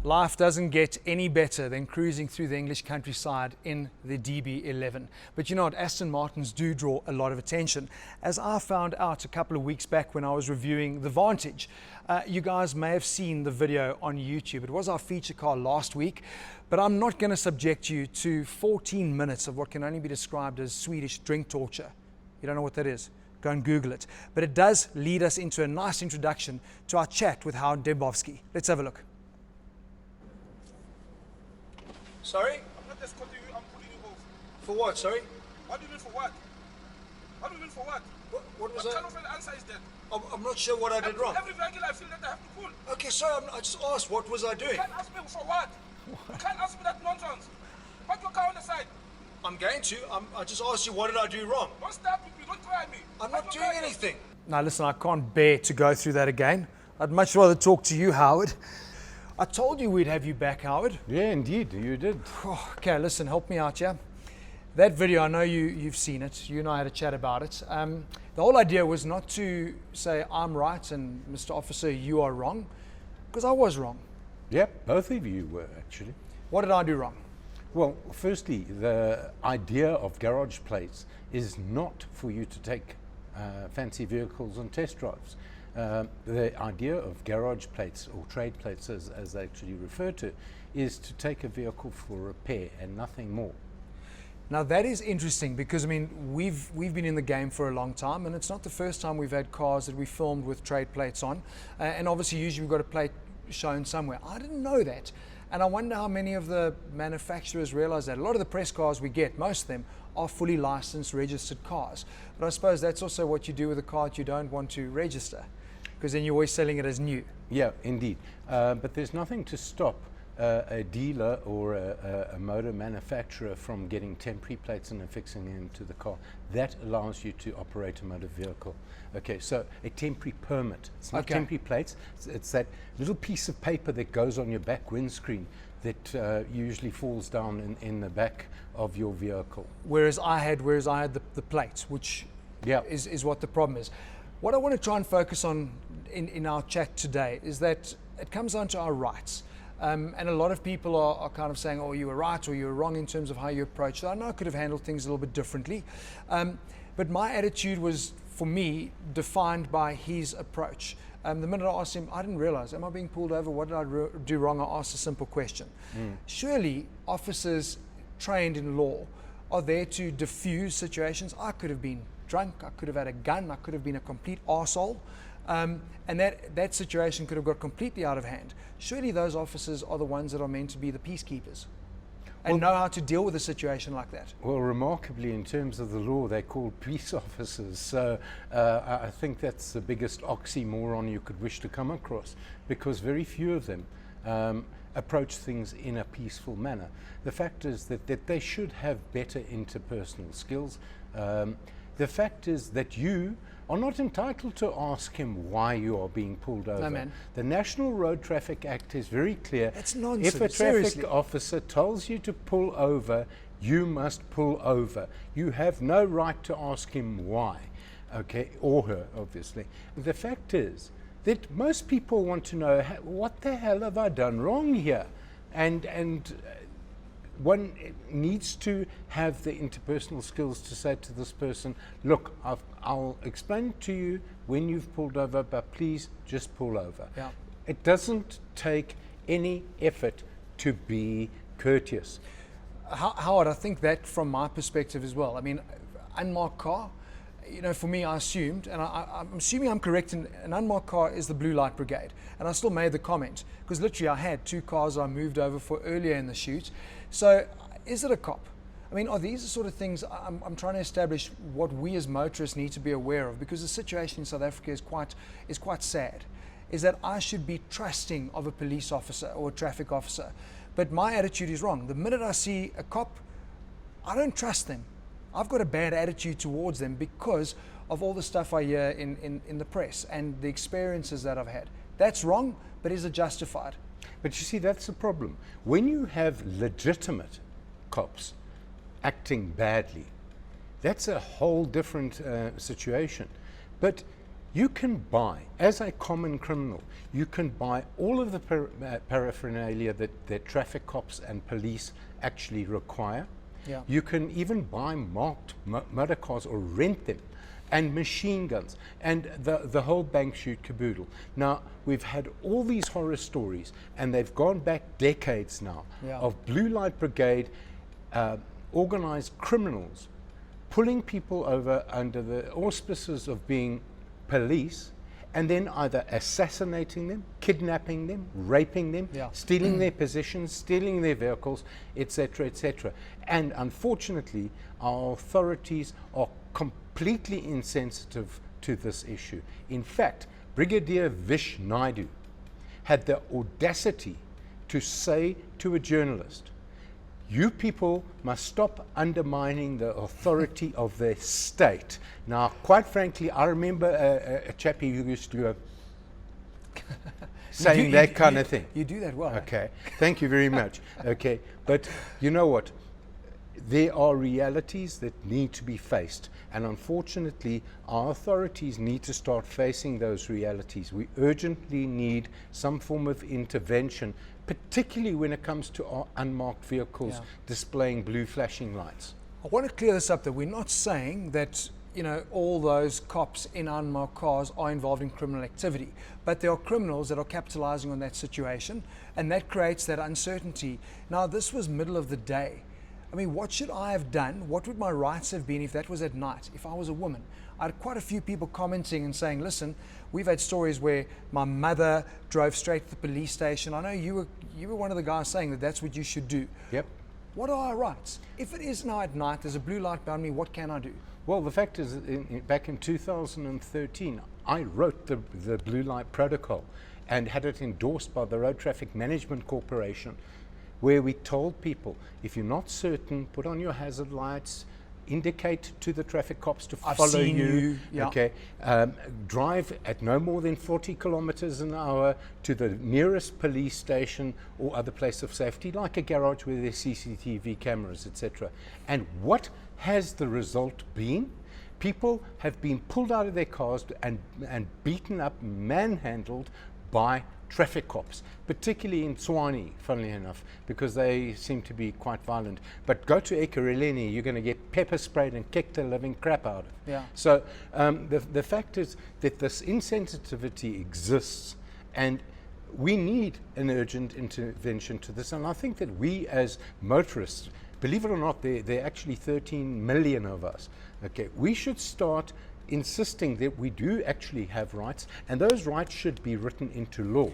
Life doesn't get any better than cruising through the English countryside in the DB11. But you know what, Aston Martins do draw a lot of attention. As I found out a couple of weeks back when I was reviewing the Vantage, you guys may have seen the video on YouTube. It was our feature car last week, but I'm not going to subject you to 14 minutes of what can only be described as Swedish drink torture. You don't know what that is? Go and Google it. But it does lead us into a nice introduction to our chat with Howard Dembovsky. Let's have a look. Sorry? I'm not escorting you, I'm pulling you off. For what, sorry? What do you mean for what? What do you mean for what? What was what that? kind of an answer is that? I'm not sure what I did wrong. Every vehicle I feel that I have to pull. Okay, sorry, I just asked, what was I doing? You can't ask me for what? You can't ask me that nonsense. Put your car on the side. I'm going to. I just asked you, what did I do wrong? Don't start with me, don't try me. I'm Put not your doing car anything. Now listen, I can't bear to go through that again. I'd much rather talk to you, Howard. I told you we'd have you back, Howard. Yeah, indeed, you did. Oh, okay, listen, help me out, yeah? That video, I know you've seen it. You and I had a chat about it. The whole idea was not to say I'm right and Mr. Officer, you are wrong, because I was wrong. Yep, both of you were actually. What did I do wrong? Well, firstly, the idea of garage plates is not for you to take fancy vehicles on test drives. The idea of garage plates or trade plates, as they actually refer to, is to take a vehicle for repair and nothing more. Now that is interesting because I mean we've been in the game for a long time, and it's not the first time we've had cars that we filmed with trade plates on, and obviously usually we've got a plate shown somewhere. I didn't know that, and I wonder how many of the manufacturers realize that. A lot of the press cars we get, most of them are fully licensed, registered cars, but I suppose that's also what you do with a car that you don't want to register, because then you're always selling it as new. Yeah, indeed. But there's nothing to stop a dealer or a motor manufacturer from getting temporary plates and affixing them to the car. That allows you to operate a motor vehicle. Okay, so a temporary permit. It's not temporary plates. It's that little piece of paper that goes on your back windscreen that usually falls down in the back of your vehicle. Whereas I had the plate, which is what the problem is. What I want to try and focus on in our chat today is that it comes down to our rights. And a lot of people are kind of saying, oh, you were right or you were wrong in terms of how you approached it. I know I could have handled things a little bit differently. But my attitude was, for me, defined by his approach. The minute I asked him, I didn't realize, am I being pulled over? What did I do wrong? I asked a simple question. Surely officers trained in law are there to diffuse situations. I could have been drunk, I could have had a gun, I could have been a complete arsehole. And that situation could have got completely out of hand. Surely those officers are the ones that are meant to be the peacekeepers and know how to deal with a situation like that. Well, remarkably, in terms of the law, they're called police officers. So I think that's the biggest oxymoron you could wish to come across, because very few of them approach things in a peaceful manner. The fact is that they should have better interpersonal skills. The fact is that you are not entitled to ask him why you are being pulled over. No, man. The National Road Traffic Act is very clear. That's nonsense. If a traffic Seriously. officer tells you to pull over, you must pull over. You have no right to ask him why, okay, or her, obviously. The fact is that most people want to know, what the hell have I done wrong here? And one needs to have the interpersonal skills to say to this person, look, I'll explain to you when you've pulled over, but please just pull over. Yeah. It doesn't take any effort to be courteous. Howard, I think that from my perspective as well. I mean, unmarked car, you know, for me, I assumed, and I'm assuming I'm correct, an unmarked car is the blue light brigade. And I still made the comment, because literally I had two cars I moved over for earlier in the shoot. So is it a cop? I mean, are these the sort of things I'm trying to establish what we as motorists need to be aware of, because the situation in South Africa is quite sad, is that I should be trusting of a police officer or a traffic officer. But my attitude is wrong. The minute I see a cop, I don't trust them. I've got a bad attitude towards them because of all the stuff I hear in the press and the experiences that I've had. That's wrong, but is it justified? But you see, that's the problem. When you have legitimate cops acting badly, that's a whole different situation. But you can buy, as a common criminal, you can buy all of the paraphernalia that traffic cops and police actually require. Yeah. You can even buy marked motor cars or rent them, and machine guns, and the whole bank shoot caboodle. Now, we've had all these horror stories, and they've gone back decades now, of Blue Light Brigade, organized criminals pulling people over under the auspices of being police, and then either assassinating them, kidnapping them, raping them, stealing their possessions, stealing their vehicles, etc., etc. And unfortunately, our authorities are completely insensitive to this issue. In fact, Brigadier Vish Naidu had the audacity to say to a journalist, "You people must stop undermining the authority of the state." Now, quite frankly, I remember a chappie who used to go saying that kind of thing. You do that well. Okay, thank you very much. Okay, but you know what? There are realities that need to be faced, and unfortunately, our authorities need to start facing those realities. We urgently need some form of intervention, particularly when it comes to our unmarked vehicles displaying blue flashing lights. I want to clear this up, that we're not saying that, you know, all those cops in unmarked cars are involved in criminal activity, but there are criminals that are capitalizing on that situation, and that creates that uncertainty. Now, this was middle of the day. I mean, what should I have done? What would my rights have been if that was at night, if I was a woman? I had quite a few people commenting and saying, listen, we've had stories where my mother drove straight to the police station. I know you were one of the guys saying that that's what you should do. Yep. What are our rights? If it is now at night, there's a blue light behind me, what can I do? Well, the fact is, back in 2013, I wrote the blue light protocol and had it endorsed by the Road Traffic Management Corporation, where we told people, if you're not certain, put on your hazard lights, indicate to the traffic cops to follow you. Okay, drive at no more than 40 kilometers an hour to the nearest police station or other place of safety, like a garage with their CCTV cameras, etc. And what has the result been? People have been pulled out of their cars and beaten up, manhandled by traffic cops, particularly in Tshwane, funnily enough, because they seem to be quite violent. But go to Ekurhuleni, you're going to get pepper sprayed and kicked the living crap out of. Yeah. So the fact is that this insensitivity exists, and we need an urgent intervention to this. And I think that we as motorists, believe it or not, there are actually 13 million of us. Okay, we should start insisting that we do actually have rights, and those rights should be written into law.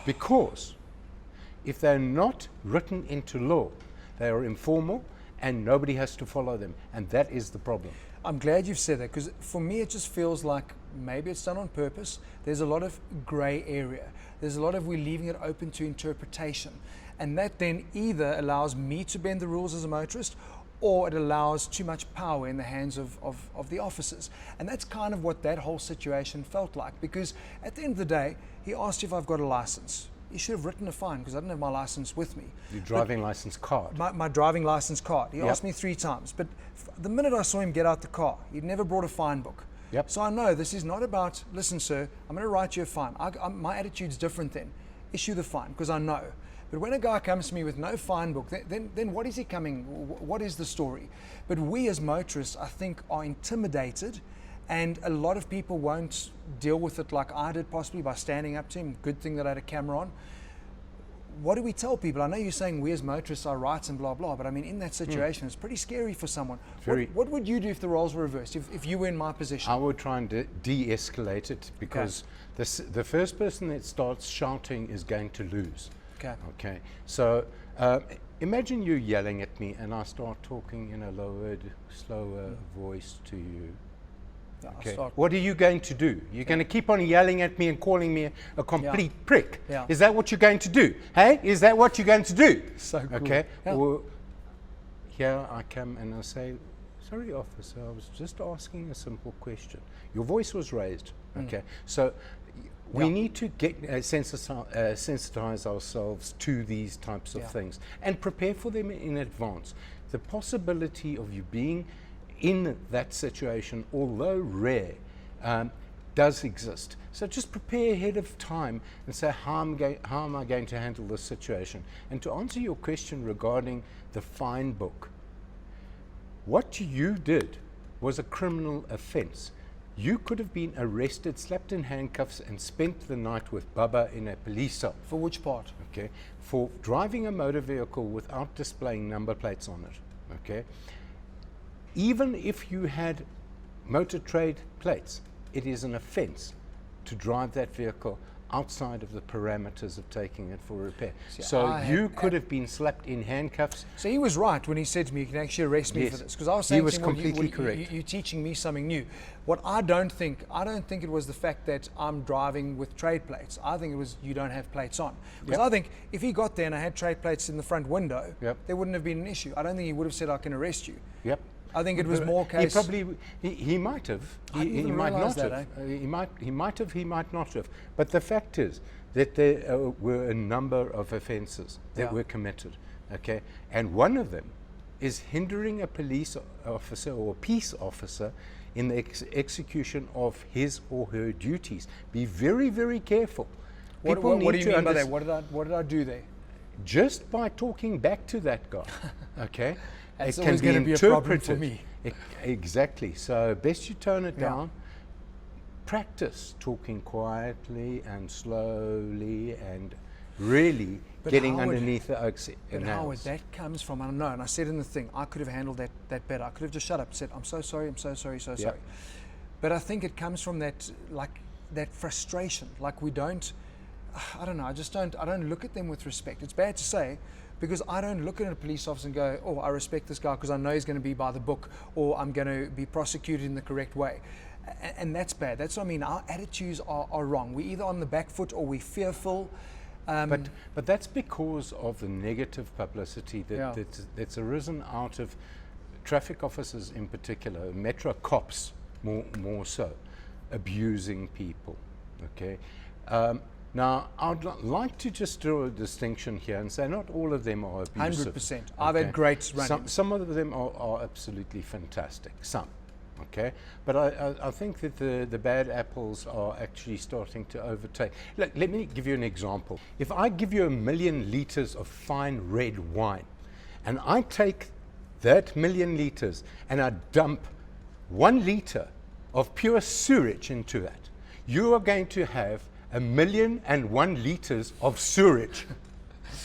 Because if they're not written into law, they are informal and nobody has to follow them, and that is the problem. I'm glad you've said that, because for me it just feels like maybe it's done on purpose. There's a lot of grey area. There's a lot of we're leaving it open to interpretation, and that then either allows me to bend the rules as a motorist, or it allows too much power in the hands of the officers. And that's kind of what that whole situation felt like, because at the end of the day, he asked if I've got a license. He should have written a fine, because I didn't have my license with me. Your driving license card? My driving license card. He asked me 3 times, but the minute I saw him get out the car, he'd never brought a fine book. Yep. So I know this is not about, listen sir, I'm going to write you a fine. My attitude's different then. Issue the fine, because I know. But when a guy comes to me with no fine book, then what is he coming? What is the story? But we as motorists, I think, are intimidated, and a lot of people won't deal with it like I did, possibly by standing up to him. Good thing that I had a camera on. What do we tell people? I know you're saying we as motorists are rights and blah, blah, but I mean, in that situation, it's pretty scary for someone. What would you do if the roles were reversed, if you were in my position? I would try and de-escalate it, because the first person that starts shouting is going to lose. Okay. So imagine you yelling at me and I start talking in a lowered, slower voice to you. Okay. What are you going to do? You're going to keep on yelling at me and calling me a complete prick. Is that what you're going to do? Hey, is that what you're going to do? So cool. Okay. Or here I come and I say, sorry officer, I was just asking a simple question. Your voice was raised. Okay. So we need to get sensitize ourselves to these types of things and prepare for them in advance. The possibility of you being in that situation, although rare, does exist. So just prepare ahead of time and say, how am I going to handle this situation? And to answer your question regarding the fine book, what you did was a criminal offense. You could have been arrested, slapped in handcuffs, and spent the night with Baba in a police cell. For which part? Okay, for driving a motor vehicle without displaying number plates on it. Okay, even if you had motor trade plates, it is an offense to drive that vehicle outside of the parameters of taking it for repair. So you could have been slapped in handcuffs. So he was right when he said to me, you can actually arrest me for this. Because I was saying he was to him, completely correct. You're teaching me something new. What I don't think it was the fact that I'm driving with trade plates. I think it was you don't have plates on. Because I think if he got there and I had trade plates in the front window, there wouldn't have been an issue. I don't think he would have said I can arrest you. I think it was more case. He might have. He might not have. He might have. He might not have. But the fact is that there were a number of offences that were committed. Okay, and one of them is hindering a police officer or a peace officer in the execution of his or her duties. Be very, very careful. What do you mean by that? What did I do there? Just by talking back to that guy. Okay. It's always going to be a problem for me. Exactly. So best you tone it down. Practice talking quietly and slowly and really getting underneath the oaks. But Howard, that comes from, I don't know, and I said in the thing, I could have handled that better. I could have just shut up and said, I'm so sorry, I'm so sorry, so sorry. But I think it comes from that, like, that frustration. Like we don't, I don't know, I don't look at them with respect. It's bad to say, because I don't look at a police officer and go, oh, I respect this guy because I know he's going to be by the book, or I'm going to be prosecuted in the correct way. And that's bad. That's what I mean. Our attitudes are wrong. We're either on the back foot or we're fearful. But that's because of the negative publicity that's arisen out of traffic officers in particular, metro cops more so, abusing people. Okay. Now, I'd like to just draw a distinction here and say not all of them are abusive. 100%. I've had great run-ins. Some of them are absolutely fantastic. Some. Okay, but I think that the bad apples are actually starting to overtake. Look, let me give you an example. If I give you 1 million litres of fine red wine, and I take that 1 million litres and I dump 1 litre of pure sewage into that, you are going to have 1,000,001 litres of sewage.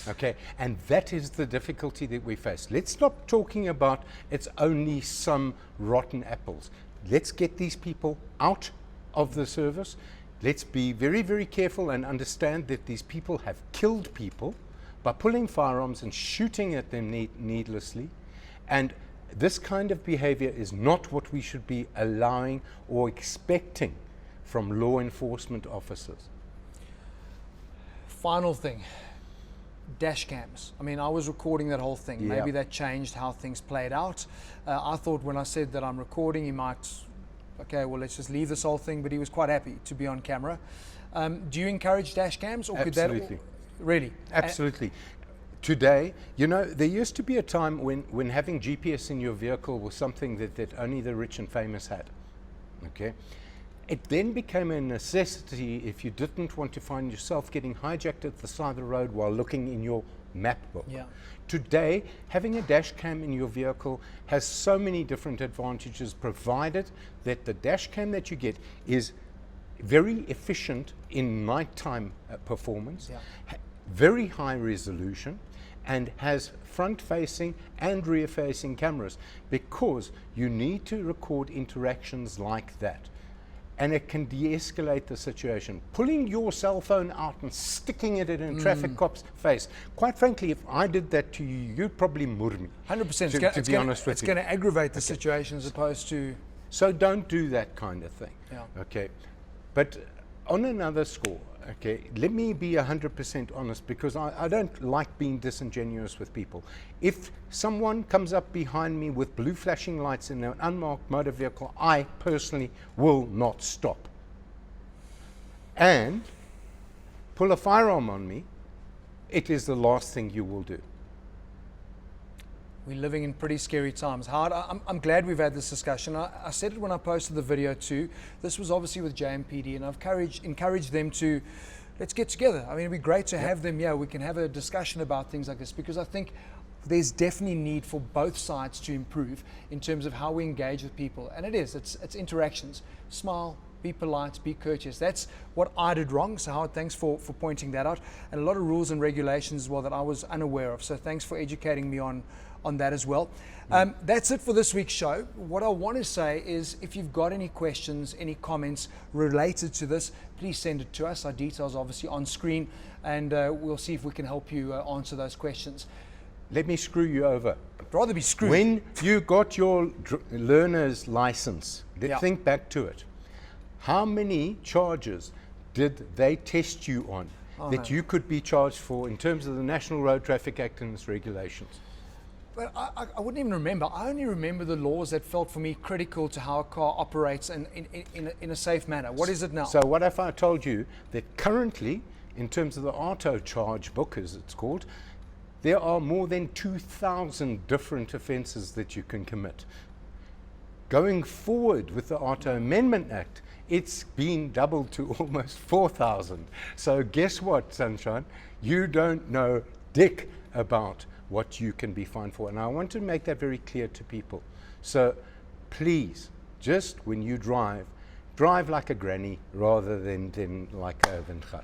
Okay, and that is the difficulty that we face. Let's stop talking about it's only some rotten apples. Let's get these people out of the service. Let's be very, very careful and understand that these people have killed people by pulling firearms and shooting at them needlessly. And this kind of behavior is not what we should be allowing or expecting from law enforcement officers. Final thing. Dash cams. I mean, I was recording that whole thing. Maybe that changed how things played out. I thought when I said that I'm recording, he might, okay, well, let's just leave this whole thing, but he was quite happy to be on camera. Do you encourage dash cams? Or Absolutely. Could that really? Absolutely. Today, you know, there used to be a time when having GPS in your vehicle was something that only the rich and famous had. Okay. It then became a necessity if you didn't want to find yourself getting hijacked at the side of the road while looking in your map book. Today, having a dash cam in your vehicle has so many different advantages, provided that the dash cam that you get is very efficient in nighttime performance, very high resolution, and has front-facing and rear-facing cameras, because you need to record interactions like that. And it can de-escalate the situation. Pulling your cell phone out and sticking it in a traffic cop's face. Quite frankly, if I did that to you, you'd probably murder me. 100%. To be honest with you. It's going to aggravate the situation as opposed to... So don't do that kind of thing. Okay. But on another score, okay, let me be 100% honest, because I don't like being disingenuous with people. If someone comes up behind me with blue flashing lights in an unmarked motor vehicle, I personally will not stop. And pull a firearm on me, it is the last thing you will do. We're living in pretty scary times. Howard, I'm glad we've had this discussion. I said it when I posted the video too. This was obviously with JMPD, and I've encouraged them to, let's get together. I mean, it'd be great to have them here. We can have a discussion about things like this, because I think there's definitely need for both sides to improve in terms of how we engage with people. And it's interactions. Smile, be polite, be courteous. That's what I did wrong. So Howard, thanks for pointing that out. And a lot of rules and regulations as well that I was unaware of. So thanks for educating me on that as well. That's it for this week's show. What I want to say is, if you've got any questions, any comments related to this, please send it to us. Our details are obviously on screen, and we'll see if we can help you answer those questions. Let me screw you over. I'd rather be screwed. When you got your learner's license, Yeah. think back to it. How many charges did they test you on that you could be charged for in terms of the National Road Traffic Act and its regulations? But I wouldn't even remember. I only remember the laws that felt for me critical to how a car operates in a safe manner. What is it now? So what if I told you that currently, in terms of the auto charge book, as it's called, there are more than 2,000 different offences that you can commit. Going forward with the Auto Amendment Act, it's been doubled to almost 4,000. So guess what, Sunshine? You don't know dick about what you can be fined for. And I want to make that very clear to people. So please, just when you drive like a granny rather than like a Vantage.